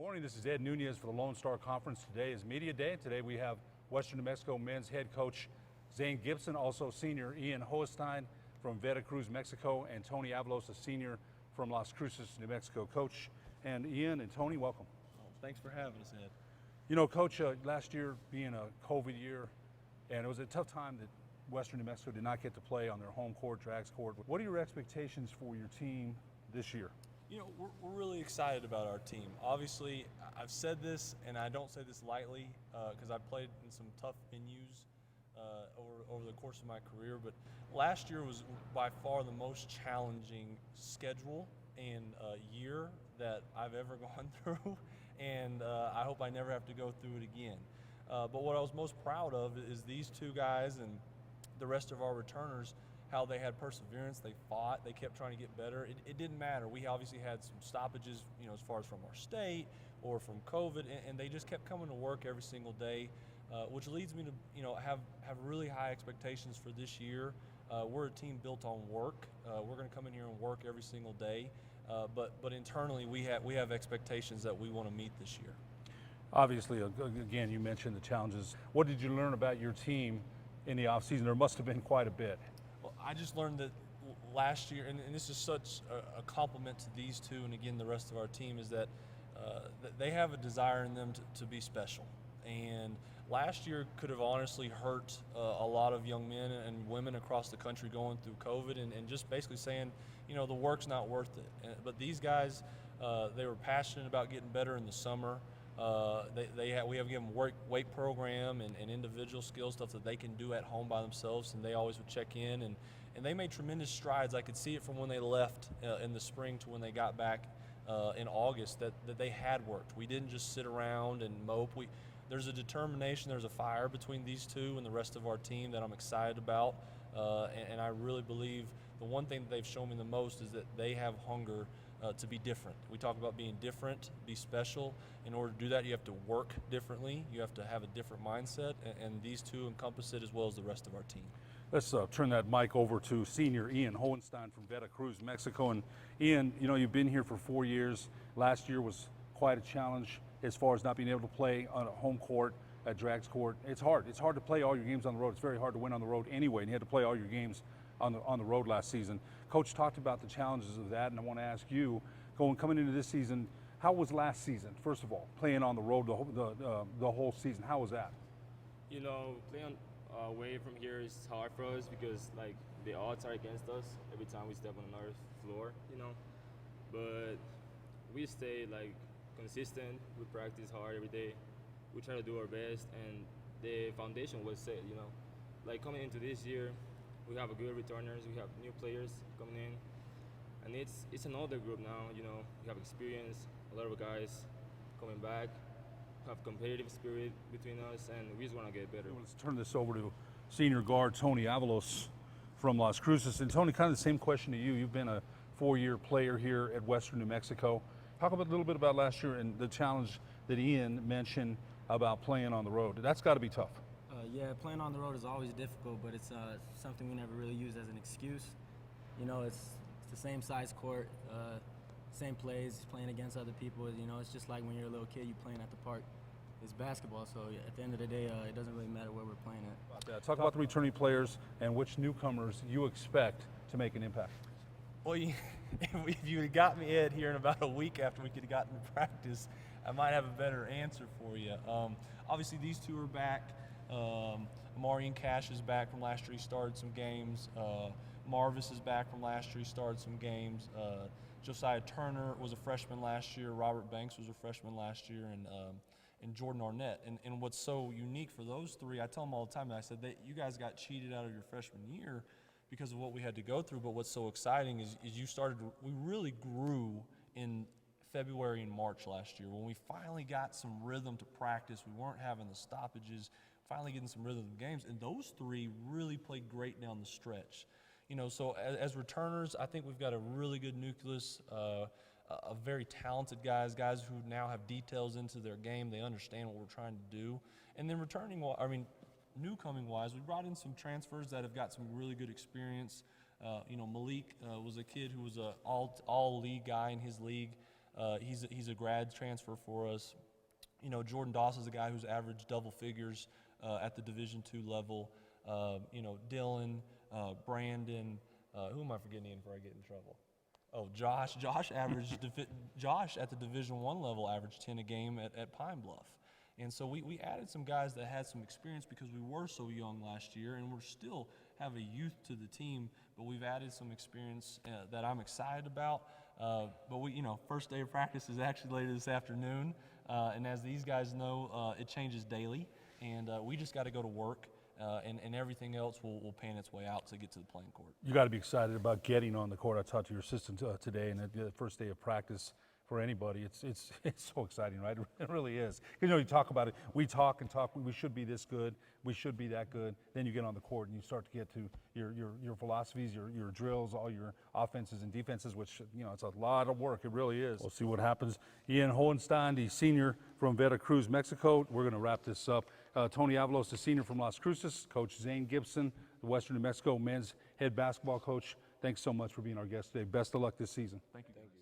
morning, this is Ed Nunez for the Lone Star Conference. Today is Media Day. Today we have Western New Mexico men's head coach Zane Gibson, also senior Ian Hohenstein from Veracruz, Mexico, and Tony Avalos, a senior from Las Cruces, New Mexico. Coach and Ian and Tony, welcome. Oh, thanks for having us, Ed. You know, Coach, last year being a COVID year, and it was a tough time that Western New Mexico did not get to play on their home court, Drags court. What are your expectations for your team this year? You know, we're really excited about our team. Obviously, I've said this, and I don't say this lightly, because I've played in some tough venues over the course of my career, but last year was by far the most challenging schedule and year that I've ever gone through, and I hope I never have to go through it again. But what I was most proud of is these two guys and the rest of our returners, how they had perseverance, they fought, they kept trying to get better. It didn't matter. We obviously had some stoppages, you know, as far as from our state or from COVID, and they just kept coming to work every single day, which leads me to, you know, have really high expectations for this year. We're a team built on work. We're going to come in here and work every single day, but internally we have expectations that we want to meet this year. Obviously, again, you mentioned the challenges. What did you learn about your team in the offseason? There must have been quite a bit. Well, I just learned that last year, and this is such a compliment to these two and again the rest of our team, is that they have a desire in them to be special. And last year could have honestly hurt a lot of young men and women across the country going through COVID and just basically saying, you know, the work's not worth it. But these guys, they were passionate about getting better in the summer. We have given them weight program and individual skill stuff that they can do at home by themselves, and they always would check in, and they made tremendous strides. I could see it from when they left in the spring to when they got back in August that they had worked. We didn't just sit around and mope. There's a determination, there's a fire between these two and the rest of our team that I'm excited about, and I really believe the one thing that they've shown me the most is that they have hunger to be different. We talk about being different, be special. In order to do that, you have to work differently. You have to have a different mindset, and these two encompass it as well as the rest of our team. Let's turn that mic over to senior Ian Hohenstein from Veracruz, Mexico. And Ian, you know, you've been here for 4 years. Last year was quite a challenge as far as not being able to play on a home court, at Drags court. It's hard. It's hard to play all your games on the road. It's very hard to win on the road anyway, and you had to play all your games on the road last season. Coach talked about the challenges of that, and I want to ask you, coming into this season, how was last season, first of all, playing on the road the whole season? How was that? You know, playing away from here is hard for us because, like, the odds are against us every time we step on another floor, you know. But we stay, like, consistent. We practice hard every day. We try to do our best, and the foundation was set, you know. Like, coming into this year, we have a good returners. We have new players coming in, and it's an older group now. You know, we have experience. A lot of guys coming back, have competitive spirit between us, and we just want to get better. Let's turn this over to senior guard Tony Avalos from Las Cruces. And Tony, kind of the same question to you. You've been a 4-year player here at Western New Mexico. Talk a little bit about last year and the challenge that Ian mentioned about playing on the road. That's got to be tough. Yeah, playing on the road is always difficult, but it's something we never really use as an excuse. You know, it's the same size court, same plays, playing against other people. You know, it's just like when you're a little kid, you playing at the park. It's basketball, so at the end of the day, it doesn't really matter where we're playing at. Talk about the returning players and which newcomers you expect to make an impact. Well, if you had got me, Ed, here in about a week after we could have gotten to practice, I might have a better answer for you. Obviously, these two are back. Marion Cash is back from last year. He started some games. Marvis is back from last year. He started some games. Josiah Turner was a freshman last year. Robert Banks was a freshman last year, and Jordan Arnett. And what's so unique for those three, I tell them all the time, I said, you guys got cheated out of your freshman year because of what we had to go through. But what's so exciting is we really grew in February and March last year when we finally got some rhythm to practice. We weren't having the stoppages, finally getting some rhythm in games, and those three really played great down the stretch. You know, so as returners, I think we've got a really good nucleus of very talented guys who now have details into their game. They understand what we're trying to do. And then newcoming-wise, we brought in some transfers that have got some really good experience. You know, Malik was a kid who was an all-league guy in his league. He's a grad transfer for us. You know, Jordan Doss is a guy who's averaged double figures at the Division II level. You know, Dylan, Brandon, who am I forgetting Ian before I get in trouble? Oh, Josh. Josh at the Division I level averaged 10 a game at Pine Bluff. And so we added some guys that had some experience because we were so young last year, and we're still have a youth to the team, but we've added some experience that I'm excited about. But we, you know, first day of practice is actually later this afternoon, and as these guys know, it changes daily, and we just got to go to work. And everything else will pan its way out to get to the playing court. You got to be excited about getting on the court. I talked to your assistant today, and the first day of practice for anybody, it's so exciting, right? It really is. You know, you talk about it. We talk and talk. We should be this good. We should be that good. Then you get on the court and you start to get to your philosophies, your drills, all your offenses and defenses, which, you know, it's a lot of work. It really is. We'll see what happens. Ian Hohenstein, the senior from Veracruz, Mexico. We're going to wrap this up. Tony Avalos, the senior from Las Cruces. Coach Zane Gibson, the Western New Mexico men's head basketball coach. Thanks so much for being our guest today. Best of luck this season. Thank you. Thank you.